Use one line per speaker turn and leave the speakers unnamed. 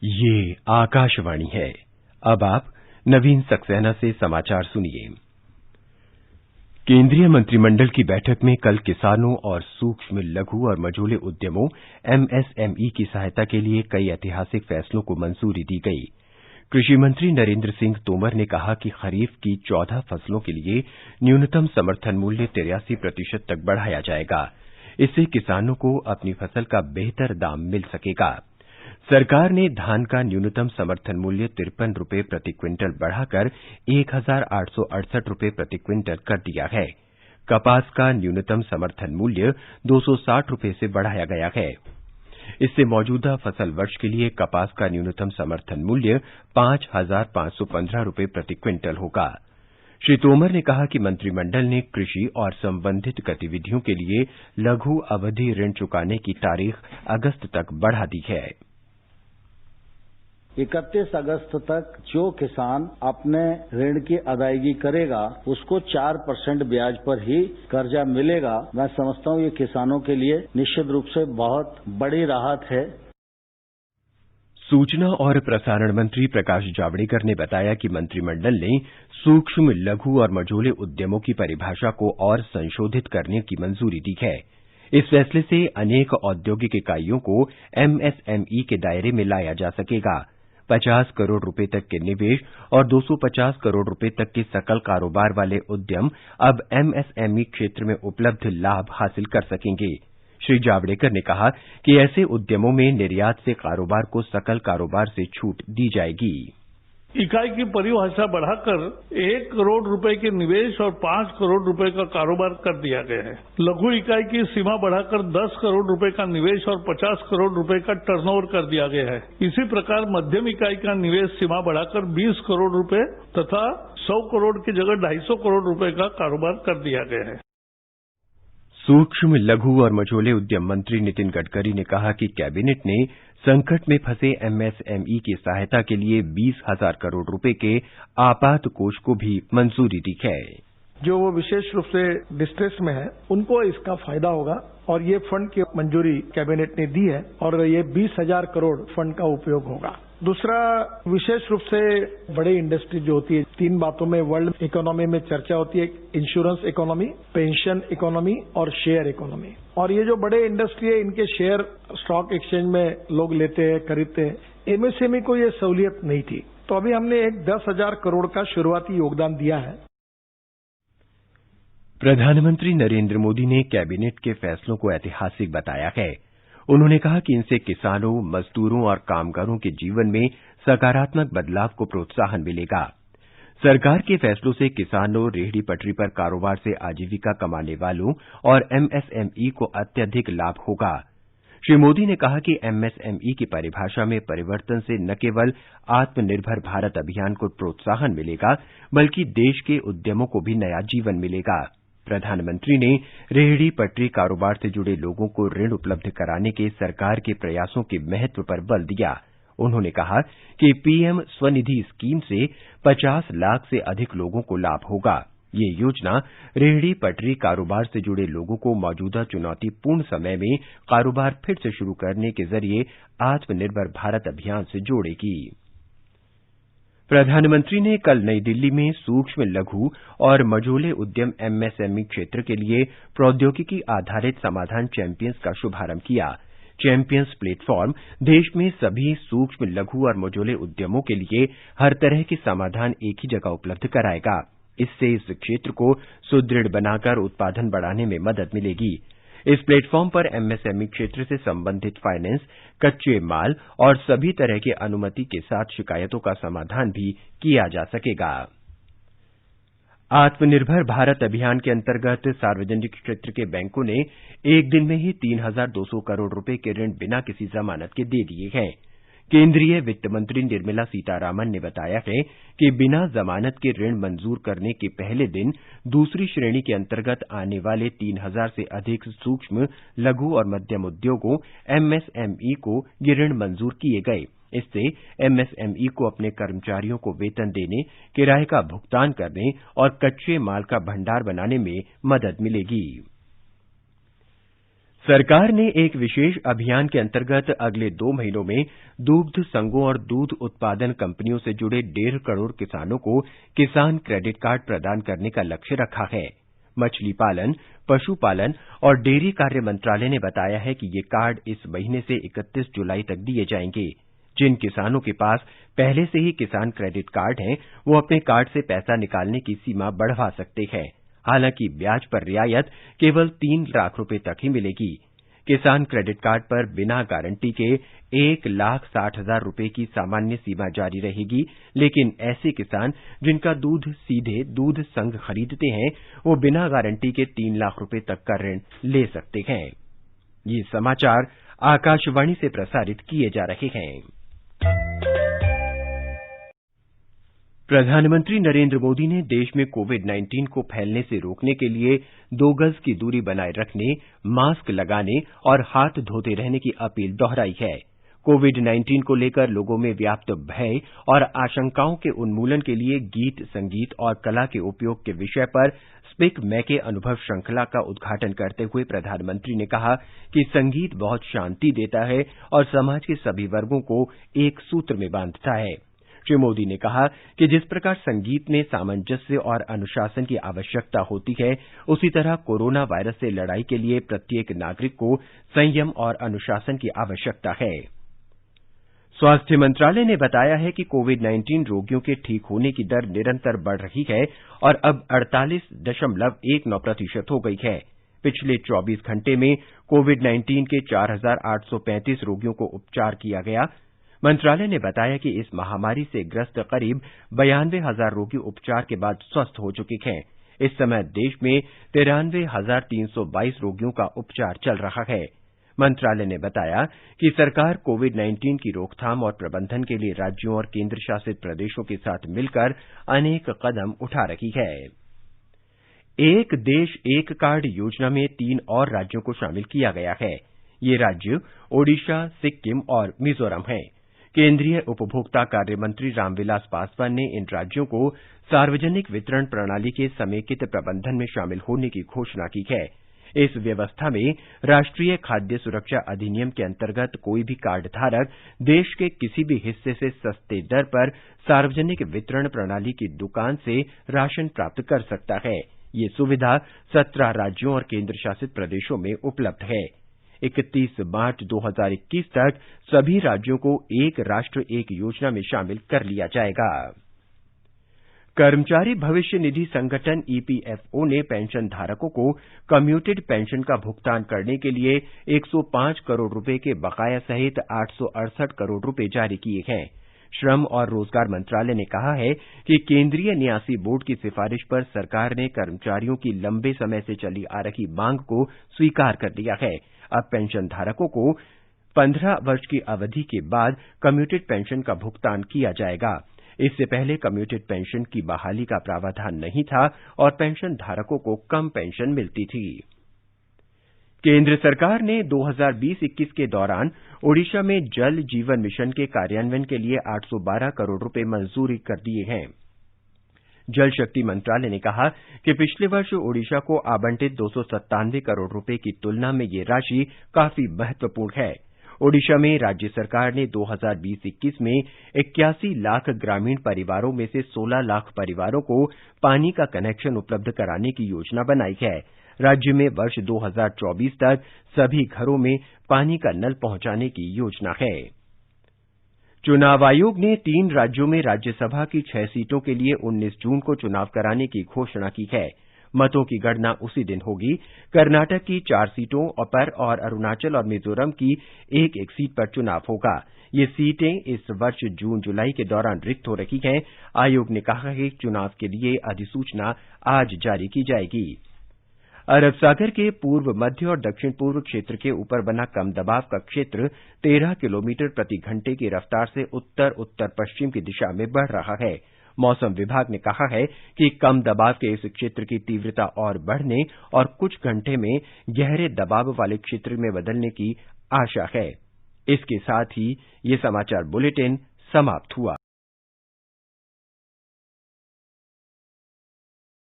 ये आकाशवाणी है। अब आप नवीन सक्सेना से समाचार सुनिए। केंद्रीय मंत्रिमंडल की बैठक में कल किसानों और सूक्ष्म, लघु और मझोले उद्यमों एमएसएमई की सहायता के लिए कई ऐतिहासिक फैसलों को मंजूरी दी गई। कृषि मंत्री नरेंद्र सिंह तोमर ने कहा कि खरीफ की 14 फसलों के लिए न्यूनतम समर्थन मूल्य 83% तक बढ़ाया जाएगा। इससे किसानों को अपनी फसल का बेहतर दाम मिल सकेगा। सरकार ने धान का न्यूनतम समर्थन मूल्य 53 रुपये प्रति क्विंटल बढ़ाकर 1,868 रुपये प्रति क्विंटल कर दिया है। कपास का न्यूनतम समर्थन मूल्य 260 रुपये से बढ़ाया गया है। इससे मौजूदा फसल वर्ष के लिए कपास का न्यूनतम समर्थन मूल्य 5,515 रुपये प्रति क्विंटल होगा। श्री तोमर ने कहा कि मंत्रिमंडल ने कृषि और संबंधित गतिविधियों के लिए लघु अवधि ऋण चुकाने की तारीख अगस्त तक बढ़ा दी है।
31 अगस्त तक जो किसान अपने ऋण की अदायगी करेगा उसको 4% ब्याज पर ही कर्जा मिलेगा। मैं समझता हूं ये किसानों के लिए निश्चित रूप से बहुत बड़ी राहत है।
सूचना और प्रसारण मंत्री प्रकाश जावड़ेकर ने बताया कि मंत्रिमंडल ने सूक्ष्म, लघु और मझोले उद्यमों की परिभाषा को और संशोधित करने की मंजूरी दी है। इस फैसले से अनेक औद्योगिक इकाइयों को एमएसएमई के दायरे में लाया जा सकेगा। 50 करोड़ रुपए तक के निवेश और 250 करोड़ रुपए तक के सकल कारोबार वाले उद्यम अब एमएसएमई क्षेत्र में उपलब्ध लाभ हासिल कर सकेंगे। श्री जावड़ेकर ने कहा कि ऐसे उद्यमों में निर्यात से कारोबार को सकल कारोबार से छूट दी जाएगी।
इकाई की परिभाषा बढ़ाकर 1 करोड़ रुपए के निवेश और 5 करोड़ रुपए का कारोबार कर दिया गया है। लघु इकाई की सीमा बढ़ाकर 10 करोड़ रुपए का निवेश और 50 करोड़ रुपए का टर्नओवर कर दिया गया है। इसी प्रकार मध्यम इकाई का निवेश सीमा बढ़ाकर 20 करोड़ रुपए तथा 100 करोड़ की जगह 250 करोड़ रुपए का कारोबार कर दिया गया है।
सूक्ष्म, लघु और मझोले उद्यम मंत्री नितिन गडकरी ने कहा कि कैबिनेट ने संकट में फंसे एमएसएमई की सहायता के लिए 20,000 करोड़ रुपए के आपात कोष को भी मंजूरी दी है।
जो वो विशेष रूप से डिस्ट्रेस में है उनको इसका फायदा होगा और ये फंड की मंजूरी कैबिनेट ने दी है और ये 20,000 करोड़ फंड का उपयोग होगा। दूसरा, विशेष रूप से बड़ी इंडस्ट्री जो होती है, 3 बातों में वर्ल्ड इकोनॉमी में चर्चा होती है: इंश्योरेंस इकोनॉमी, पेंशन इकोनॉमी और शेयर इकोनॉमी। और ये जो बड़े इंडस्ट्री है इनके शेयर स्टॉक एक्सचेंज में लोग लेते हैं, खरीदते हैं। एमएसएमई को ये सहूलियत नहीं थी, तो अभी हमने एक 10,000 करोड़ का शुरुआती योगदान दिया है।
प्रधानमंत्री नरेंद्र मोदी ने कैबिनेट के फैसलों को ऐतिहासिक बताया है। उन्होंने कहा कि इनसे किसानों, मजदूरों और कामगारों के जीवन में सकारात्मक बदलाव को प्रोत्साहन मिलेगा। सरकार के फैसलों से किसानों, रेहड़ी पटरी पर कारोबार से आजीविका कमाने वालों और एमएसएमई को अत्यधिक लाभ होगा। श्री मोदी ने कहा कि एमएसएमई की परिभाषा में परिवर्तन से न केवल आत्मनिर्भर भारत अभियान को प्रोत्साहन मिलेगा, बल्कि देश के उद्यमों को भी नया जीवन मिलेगा। प्रधानमंत्री ने रेहड़ी पटरी कारोबार से जुड़े लोगों को ऋण उपलब्ध कराने के सरकार के प्रयासों के महत्व पर बल दिया। उन्होंने कहा कि पीएम स्वनिधि स्कीम से 50 लाख से अधिक लोगों को लाभ होगा। ये योजना रेहड़ी पटरी कारोबार से जुड़े लोगों को मौजूदा चुनौतीपूर्ण समय में कारोबार फिर से शुरू करने के जरिए आत्मनिर्भर भारत अभियान से जोड़ेगी। प्रधानमंत्री ने कल नई दिल्ली में सूक्ष्म, लघु और मझोले उद्यम एमएसएमई क्षेत्र के लिए प्रौद्योगिकी आधारित समाधान चैंपियंस का शुभारंभ किया। चैंपियंस प्लेटफॉर्म देश में सभी सूक्ष्म, लघु और मझोले उद्यमों के लिए हर तरह के समाधान एक ही जगह उपलब्ध कराएगा। इससे इस क्षेत्र को सुदृढ़ बनाकर उत्पादन बढ़ाने में मदद मिलेगी। इस प्लेटफॉर्म पर एमएसएमई क्षेत्र से संबंधित फाइनेंस, कच्चे माल और सभी तरह की अनुमति के साथ शिकायतों का समाधान भी किया जा सकेगा। आत्मनिर्भर भारत अभियान के अंतर्गत सार्वजनिक क्षेत्र के बैंकों ने एक दिन में ही 3,200 करोड़ रुपए के ऋण बिना किसी जमानत के दे दिए हैं। केंद्रीय वित्त मंत्री निर्मला सीतारामन ने बताया है कि बिना जमानत के ऋण मंजूर करने के पहले दिन दूसरी श्रेणी के अंतर्गत आने वाले 3,000 से अधिक सूक्ष्म, लघु और मध्यम उद्योगों एमएसएमई को ये ऋण मंजूर किए गए। इससे एमएसएमई को अपने कर्मचारियों को वेतन देने, किराए का भुगतान करने और कच्चे माल का भंडार बनाने में मदद मिलेगी। सरकार ने एक विशेष अभियान के अंतर्गत अगले 2 महीनों में दुग्ध संघों और दूध उत्पादन कंपनियों से जुड़े 1.5 करोड़ किसानों को किसान क्रेडिट कार्ड प्रदान करने का लक्ष्य रखा है। मछली पालन, पशुपालन और डेयरी कार्य मंत्रालय ने बताया है कि ये कार्ड इस महीने से 31 जुलाई तक दिए जाएंगे। जिन किसानों के पास पहले से ही किसान क्रेडिट कार्ड हैं, वो अपने कार्ड से पैसा निकालने की सीमा बढ़वा सकते हैं। हालांकि ब्याज पर रियायत केवल 3 लाख रुपए तक ही मिलेगी। किसान क्रेडिट कार्ड पर बिना गारंटी के 1,60,000 रुपए की सामान्य सीमा जारी रहेगी, लेकिन ऐसे किसान जिनका दूध सीधे दूध संघ खरीदते हैं, वो बिना गारंटी के 3 लाख रुपए तक का ऋण ले सकते हैं। ये समाचार आकाशवाणी से प्रसारित किए जा रहे हैं। प्रधानमंत्री नरेंद्र मोदी ने देश में कोविड-19 को फैलने से रोकने के लिए 2 गज की दूरी बनाए रखने, मास्क लगाने और हाथ धोते रहने की अपील दोहराई है। कोविड-19 को लेकर लोगों में व्याप्त भय और आशंकाओं के उन्मूलन के लिए गीत, संगीत और कला के उपयोग के विषय पर स्पीक मैके अनुभव श्रृंखला का उद्घाटन करते हुए प्रधानमंत्री ने कहा कि संगीत बहुत शांति देता है और समाज के सभी वर्गों को एक सूत्र में बांधता है। श्री मोदी ने कहा कि जिस प्रकार संगीत में सामंजस्य और अनुशासन की आवश्यकता होती है, उसी तरह कोरोना वायरस से लड़ाई के लिए प्रत्येक नागरिक को संयम और अनुशासन की आवश्यकता है। स्वास्थ्य मंत्रालय ने बताया है कि कोविड-19 रोगियों के ठीक होने की दर निरंतर बढ़ रही है और अब 48.19% हो गई है। पिछले 24 घंटे में कोविड-19 के 4,835 रोगियों को उपचार किया गया। मंत्रालय ने बताया कि इस महामारी से ग्रस्त करीब 92,000 रोगी उपचार के बाद स्वस्थ हो चुके हैं। इस समय देश में 93,322 रोगियों का उपचार चल रहा है। मंत्रालय ने बताया कि सरकार कोविड-19 की रोकथाम और प्रबंधन के लिए राज्यों और केंद्र शासित प्रदेशों के साथ मिलकर अनेक कदम उठा रही है। एक देश एक कार्ड योजना में 3 और राज्यों को शामिल किया गया है। ये राज्य ओडिशा, सिक्किम और मिजोरम हैं। केंद्रीय उपभोक्ता कार्य मंत्री रामविलास पासवान ने इन राज्यों को सार्वजनिक वितरण प्रणाली के समेकित प्रबंधन में शामिल होने की घोषणा की है। इस व्यवस्था में राष्ट्रीय खाद्य सुरक्षा अधिनियम के अंतर्गत कोई भी कार्ड धारक देश के किसी भी हिस्से से सस्ते दर पर सार्वजनिक वितरण प्रणाली की दुकान से राशन प्राप्त कर सकता है। ये सुविधा 17 राज्यों और केंद्र शासित प्रदेशों में उपलब्ध है। 31 मार्च 2021 तक सभी राज्यों को एक राष्ट्र एक योजना में शामिल कर लिया जाएगा। कर्मचारी भविष्य निधि संगठन ईपीएफओ ने पेंशन धारकों को कम्यूटेड पेंशन का भुगतान करने के लिए 105 करोड़ रुपए के बकाया सहित 868 करोड़ रुपए जारी किए हैं। श्रम और रोजगार मंत्रालय ने कहा है कि केंद्रीय न्यासी बोर्ड की सिफारिश पर सरकार ने कर्मचारियों की लंबे समय से चली आ रही मांग को स्वीकार कर लिया है। अब पेंशन धारकों को 15 वर्ष की अवधि के बाद कम्यूटेड पेंशन का भुगतान किया जाएगा। इससे पहले कम्यूटेड पेंशन की बहाली का प्रावधान नहीं था और पेंशन धारकों को कम पेंशन मिलती थी। केंद्र सरकार ने 2020-21 के दौरान ओडिशा में जल जीवन मिशन के कार्यान्वयन के लिए 812 करोड़ रुपए मंजूरी कर दिए हैं। जल शक्ति मंत्रालय ने कहा कि पिछले वर्ष ओडिशा को आवंटित 297 करोड़ रुपए की तुलना में ये राशि काफी महत्वपूर्ण है। ओडिशा में राज्य सरकार ने 2020-21 में 81 लाख ग्रामीण परिवारों में से 16 लाख परिवारों को पानी का कनेक्शन उपलब्ध कराने की योजना बनाई है। राज्य में वर्ष 2024 तक सभी घरों में पानी का नल पहुंचाने की योजना है। चुनाव आयोग ने 3 राज्यों में राज्यसभा की 6 सीटों के लिए 19 जून को चुनाव कराने की घोषणा की है। मतों की गणना उसी दिन होगी। कर्नाटक की 4 सीटों पर और अरुणाचल और मिजोरम की एक सीट पर चुनाव होगा। ये सीटें इस वर्ष जून-जुलाई के दौरान रिक्त हो रही हैं। आयोग ने कहा है कि चुनाव के लिए अधिसूचना आज जारी की जाएगी। अरब सागर के पूर्व मध्य और दक्षिण पूर्व क्षेत्र के ऊपर बना कम दबाव का क्षेत्र 13 किलोमीटर प्रति घंटे की रफ्तार से उत्तर-उत्तर पश्चिम की दिशा में बढ़ रहा है। मौसम विभाग ने कहा है कि कम दबाव के इस क्षेत्र की तीव्रता और बढ़ने और कुछ घंटे में गहरे दबाव वाले क्षेत्र में बदलने की आशा है। इसके साथ ही ये समाचार बुलेटिन समाप्त हुआ।